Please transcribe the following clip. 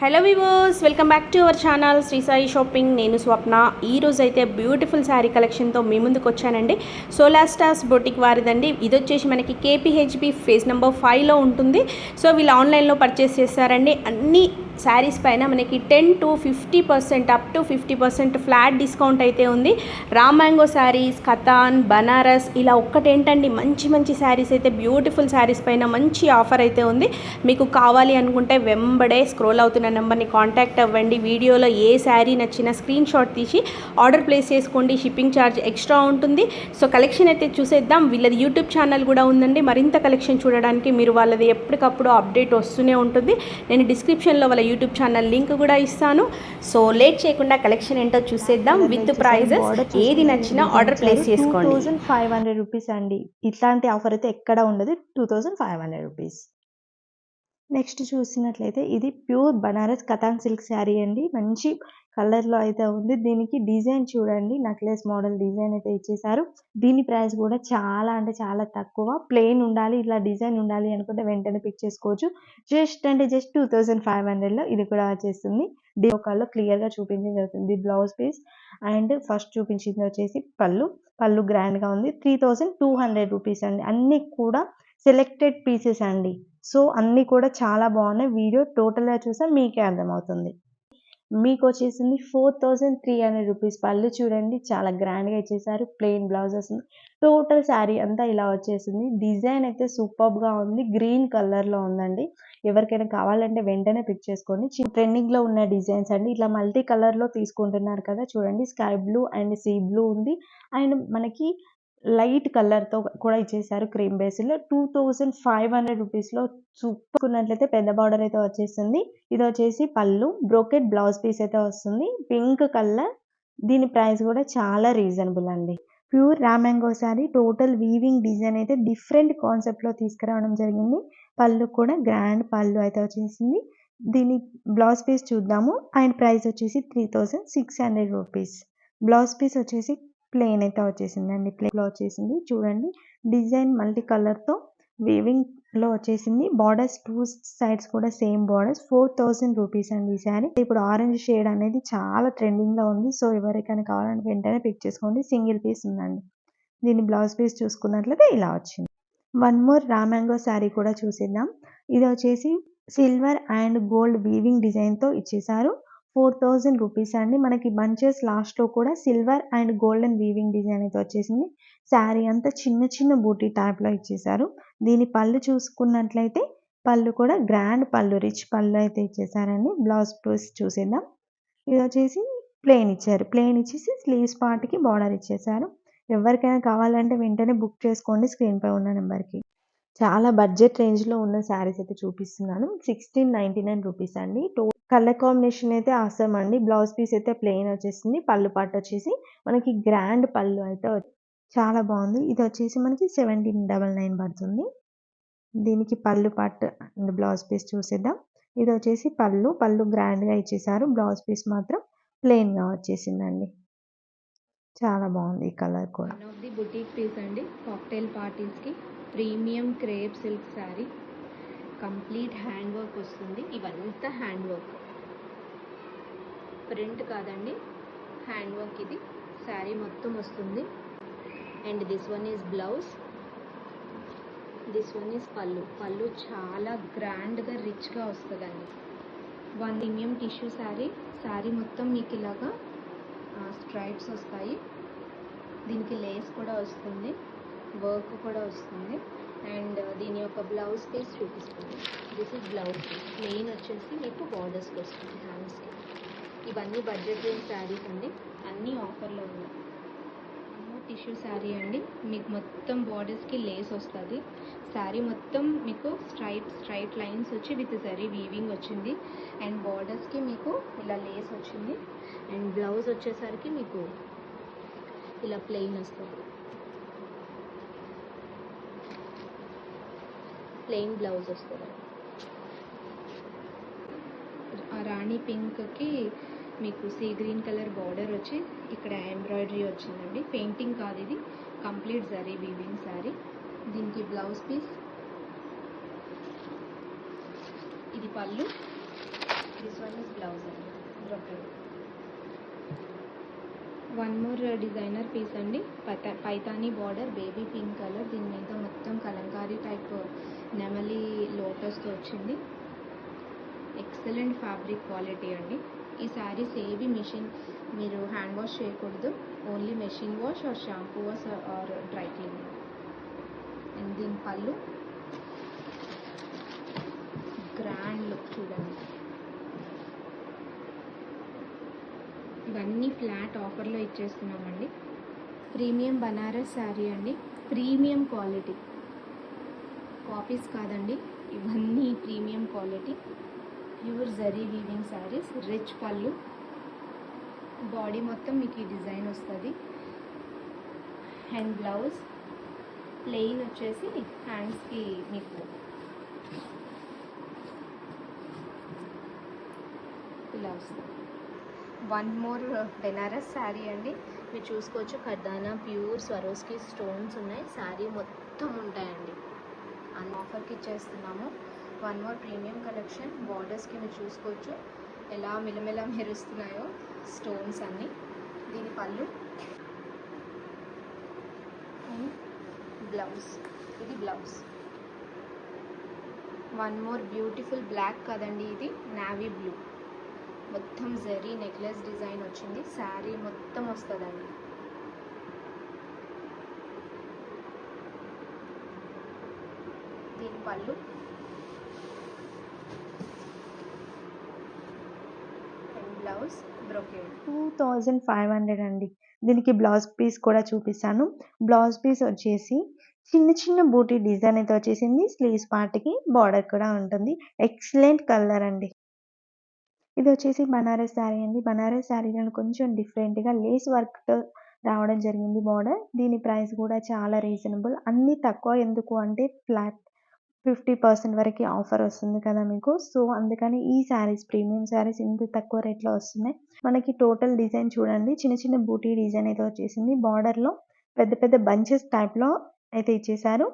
Hello viewers, welcome back to our channel Shri Sai shopping. నేను స్వప్న. ఈరోజు అయితే బ్యూటిఫుల్ శారీ కలెక్షన్తో మీ ముందుకు వచ్చానండి. సోలాస్టాస్ బొటిక్ వారిదండి. ఇది వచ్చేసి మనకి కేపీహెచ్బి ఫేజ్ నెంబర్ 5లో ఉంటుంది. సో వీళ్ళు ఆన్లైన్లో పర్చేస్ చేస్తారండి. అన్ని శారీస్ పైన మనకి 10 to 50% up to 50% flat discount అయితే ఉంది. రామాంగో శారీస్, కథాన్, బనారస్ ఇలా ఒక్కటేంటండి, మంచి మంచి శారీస్ అయితే బ్యూటిఫుల్ శారీస్ పైన మంచి ఆఫర్ అయితే ఉంది. మీకు కావాలి అనుకుంటే వెంబడే స్క్రోల్ అవుతున్న నెంబర్ని కాంటాక్ట్ అవ్వండి. వీడియోలో ఏ శారీ నచ్చినా స్క్రీన్ షాట్ తీసి ఆర్డర్ ప్లేస్ చేసుకోండి. షిప్పింగ్ ఛార్జ్ ఎక్స్ట్రా ఉంటుంది. సో కలెక్షన్ అయితే చూసేద్దాం. వీళ్ళది యూట్యూబ్ ఛానల్ కూడా ఉందండి. మరింత కలెక్షన్ చూడడానికి మీరు వాళ్ళది ఎప్పటికప్పుడు అప్డేట్ వస్తూనే ఉంటుంది. నేను డిస్క్రిప్షన్లో వాళ్ళ యూట్యూబ్ ఛానల్ లింక్ కూడా ఇస్తాను. సో లేట్ చేయకుండా కలెక్షన్ ఏంటో చూసేద్దాం. విత్ ప్రైజెస్ ఏది నచ్చినా ఆర్డర్ ప్లేస్ చేసుకోండి. 2500 రూపీస్ అండి. ఇట్లాంటి ఆఫర్ అయితే ఎక్కడ ఉండదు. 2500 రూపీస్. నెక్స్ట్ చూసినట్లయితే ఇది ప్యూర్ బనారస్ కథాన్ సిల్క్ శారీ అండి. మంచి కలర్లో అయితే ఉంది. దీనికి డిజైన్ చూడండి, నెక్లెస్ మోడల్ డిజైన్ అయితే ఇచ్చేసారు. దీని ప్రైస్ కూడా చాలా అంటే చాలా తక్కువ. ప్లెయిన్ ఉండాలి, ఇట్లా డిజైన్ ఉండాలి అనుకుంటే వెంటనే పిక్ చేసుకోవచ్చు. జస్ట్ 2500లో ఇది కూడా వచ్చేస్తుంది. డిజైన్లో క్లియర్గా చూపించడం జరుగుతుంది. బ్లౌజ్ పీస్ అండ్ ఫస్ట్ చూపించింది వచ్చేసి పళ్ళు గ్రాండ్గా ఉంది. 3200 రూపీస్ అండి. అన్నీ కూడా సెలెక్టెడ్ పీసెస్ అండి. సో అన్నీ కూడా చాలా బాగున్నాయి. వీడియో టోటల్గా చూస్తే మీకే అర్థమవుతుంది. మీకు వచ్చేసింది 4300 రూపీస్. పళ్ళు చూడండి, చాలా గ్రాండ్గా ఇచ్చేసారు. ప్లెయిన్ బ్లౌజ్ వస్తుంది. టోటల్ శారీ అంతా ఇలా వచ్చేసింది. డిజైన్ అయితే సూపర్గా ఉంది. గ్రీన్ కలర్లో ఉందండి. ఎవరికైనా కావాలంటే వెంటనే పిక్ చేసుకోండి. ట్రెండింగ్లో ఉన్న డిజైన్స్ అండి. ఇట్లా మల్టీ కలర్లో తీసుకుంటున్నారు కదా, చూడండి. Sky blue and sea blue ఉంది. అండ్ మనకి లైట్ కలర్తో కూడా ఇచ్చేసారు. క్రీమ్ బేస్లో 2500 రూపీస్లో చూసుకున్నట్లయితే పెద్ద బార్డర్ అయితే వచ్చేస్తుంది. ఇది వచ్చేసి పళ్ళు, బ్రోకెట్ బ్లౌజ్ పీస్ అయితే వస్తుంది. Pink colour. దీని ప్రైస్ కూడా చాలా రీజనబుల్ అండి. ప్యూర్ రామాంగో శారీ. టోటల్ వీవింగ్ డిజైన్ అయితే డిఫరెంట్ కాన్సెప్ట్లో తీసుకురావడం జరిగింది. పళ్ళు కూడా గ్రాండ్ పళ్ళు అయితే వచ్చేసింది. దీని బ్లౌజ్ పీస్ చూద్దాము. అండ్ ప్రైస్ వచ్చేసి 3600 రూపీస్. బ్లౌజ్ పీస్ వచ్చేసి ప్లెయిన్ అయితే వచ్చేసిందండి. ప్లెయిన్లో వచ్చేసింది. చూడండి, డిజైన్ మల్టీ కలర్తో వీవింగ్లో వచ్చేసింది. బార్డర్స్ 2 సైడ్స్ కూడా సేమ్ బార్డర్స్. 4000 రూపీస్ అండి ఈ శారీ. ఇప్పుడు ఆరెంజ్ షేడ్ అనేది చాలా ట్రెండింగ్లో ఉంది. సో ఎవరికైనా కావాలంటే వెంటనే పిక్ చేసుకోండి. సింగిల్ పీస్ ఉందండి. దీని బ్లౌజ్ పీస్ చూసుకున్నట్లయితే ఇలా వచ్చింది. వన్ మోర్ రామాంగో శారీ కూడా చూసేద్దాం. ఇది వచ్చేసి సిల్వర్ అండ్ గోల్డ్ వీవింగ్ డిజైన్తో ఇచ్చేసారు. 4000 రూపీస్ అండి. మనకి బంచెస్ లాస్ట్లో కూడా silver and golden weaving design అయితే వచ్చేసింది. శారీ అంతా చిన్న చిన్న బూటీ టైప్లో ఇచ్చేసారు. దీని పళ్ళు చూసుకున్నట్లయితే పళ్ళు కూడా గ్రాండ్ పళ్ళు, రిచ్ పళ్ళు అయితే ఇచ్చేసారండి. బ్లౌజ్ పీస్ చూసేద్దాం. ఇది వచ్చేసి ప్లెయిన్ ఇచ్చారు. ప్లెయిన్ ఇచ్చేసి స్లీవ్స్ పార్ట్కి బార్డర్ ఇచ్చేసారు. ఎవరికైనా కావాలంటే వెంటనే బుక్ చేసుకోండి స్క్రీన్పై ఉన్న నెంబర్కి. చాలా బడ్జెట్ రేంజ్లో ఉన్న శారీస్ అయితే చూపిస్తున్నాను. 1699 రూపీస్ అండి. కలర్ కాంబినేషన్ అయితే ఆసమ్ అండి. బ్లౌజ్ పీస్ అయితే ప్లెయిన్ వచ్చేసింది. పళ్ళు పాటు వచ్చేసి మనకి గ్రాండ్ పళ్ళు అయితే చాలా బాగుంది. ఇది వచ్చేసి మనకి 1799 పడుతుంది. దీనికి పళ్ళు పాటు అండ్ బ్లౌజ్ పీస్ చూసేద్దాం. ఇది వచ్చేసి పళ్ళు గ్రాండ్గా ఇచ్చేసారు. బ్లౌజ్ పీస్ మాత్రం ప్లెయిన్గా వచ్చేసిందండి. చాలా బాగుంది ఈ కలర్ కూడా. One of the boutique piece అండి. కాక్టైల్ పార్టీస్కి premium crepe silk sari. Complete hand work వస్తుంది. ఇవంతా హ్యాండ్ వర్క్, ప్రింట్ కాదండి, హ్యాండ్ వర్క్. ఇది శారీ మొత్తం వస్తుంది. And this one is blouse, this one is pallu చాలా గ్రాండ్గా రిచ్గా వస్తుందండి. వన్ ప్రీమియం టిష్యూ శారీ మొత్తం మీకు ఇలాగా స్ట్రైప్స్ వస్తాయి. దీనికి లేస్ కూడా వస్తుంది, వర్క్ కూడా వస్తుంది. అండ్ దీని యొక్క బ్లౌజ్ పీస్ చూపిస్తుంది. This is blouse piece. Plain వచ్చేసి మీకు బార్డర్స్కి వస్తుంది హ్యాండ్స్కి. ఇవన్నీ బడ్జెట్ రేంజ్ శారీస్ అండి. అన్నీ ఆఫర్లో ఉన్నాయి. టిష్యూ శారీ అండి. మీకు మొత్తం బార్డర్స్కి లేస్ వస్తుంది. శారీ మొత్తం మీకు స్ట్రైట్ లైన్స్ వచ్చి విత్ జరీ వీవింగ్ వచ్చింది. అండ్ బార్డర్స్కి మీకు ఇలా లేస్ వచ్చింది. అండ్ బ్లౌజ్ వచ్చేసరికి మీకు ఇలా ప్లెయిన్ వస్తుంది. ప్లెయిన్ బ్లౌజ్ వస్తుంది. రాణి పింక్కి మీకు సీ గ్రీన్ కలర్ బార్డర్ వచ్చి ఇక్కడ ఎంబ్రాయిడరీ వచ్చిందండి. పెయింటింగ్ కాదు, ఇది కంప్లీట్ జరీ వీవింగ్ శారీ. దీనికి బ్లౌజ్ పీస్, ఇది పళ్ళు, దిస్ వన్ ఉంటుంది. వన్ మోర్ డిజైనర్ పీస్ అండి. Paithani border baby pink colour, దీని మీద మొత్తం కలంకారీ టైప్ నెమలి లోటస్తో వచ్చింది. ఎక్సలెంట్ ఫ్యాబ్రిక్ క్వాలిటీ అండి. ఈ శారీస్ ఏవి మీరు హ్యాండ్ వాష్ చేయకూడదు, only machine wash or shampoo wash or dry cleaning. And దీని పళ్ళు గ్రాండ్ లుక్ చూడండి. ఇవన్నీ ఫ్లాట్ ఆఫర్లో ఇచ్చేస్తున్నామండి. ప్రీమియం బనారస్ శారీ అండి, ప్రీమియం క్వాలిటీ, కాపీస్ కాదండి, ఇవన్నీ premium quality, pure zari weaving saris. Rich పళ్ళు, బాడీ మొత్తం మీకు ఈ డిజైన్ వస్తుంది. అండ్ బ్లౌజ్ ప్లెయిన్ వచ్చేసి హ్యాండ్స్కి మీకు ఇలా వస్తుంది. వన్ మోర్ బెనారస్ శారీ అండి, మీరు చూసుకోవచ్చు. ఖర్దానా ప్యూర్ స్వరోస్కి స్టోన్స్ ఉన్నాయి, శారీ మొత్తం ఉంటాయండి. అన్న ఆఫర్కి ఇచ్చేస్తున్నాము. One more premium collection. బార్డర్స్కి మీరు చూసుకోవచ్చు ఎలా మిలమిల మెరుస్తున్నాయో స్టోన్స్ అన్నీ. దీని పళ్ళు అండ్ బ్లౌజ్, ఇది blouse. One more beautiful black కదండి, ఇది నావీ బ్లూ, మొత్తం జరీ నెక్లెస్ డిజైన్ వచ్చింది. శారీ మొత్తం వస్తుందండి. దీని పళ్ళు అండ్ బ్లౌజ్ బ్రోకేడ్. 2500 అండి. దీనికి బ్లౌజ్ పీస్ కూడా చూపిస్తాను. బ్లౌజ్ పీస్ వచ్చేసి చిన్న చిన్న బూటీ డిజైన్ అయితే వచ్చేసింది. స్లీవ్స్ పార్ట్కి బార్డర్ కూడా ఉంటుంది. ఎక్సలెంట్ కలర్ అండి. ఇది వచ్చేసి బనారస్ శారీ అండి. బనారస్ శారీలో కొంచెం డిఫరెంట్గా లేస్ వర్క్తో రావడం జరిగింది బార్డర్. దీని ప్రైస్ కూడా చాలా రీజనబుల్. అన్నీ తక్కువ ఎందుకు అంటే ఫ్లాట్ 50% వరకు ఆఫర్ వస్తుంది కదా మీకు. సో అందుకని ఈ శారీస్, ప్రీమియం శారీస్ ఇంత తక్కువ రేట్లో వస్తున్నాయి. మనకి టోటల్ డిజైన్ చూడండి, చిన్న చిన్న బూటీ డిజైన్ అయితే వచ్చేసింది. బార్డర్లో పెద్ద పెద్ద బంచెస్ టైప్లో అయితే ఇచ్చేసారు.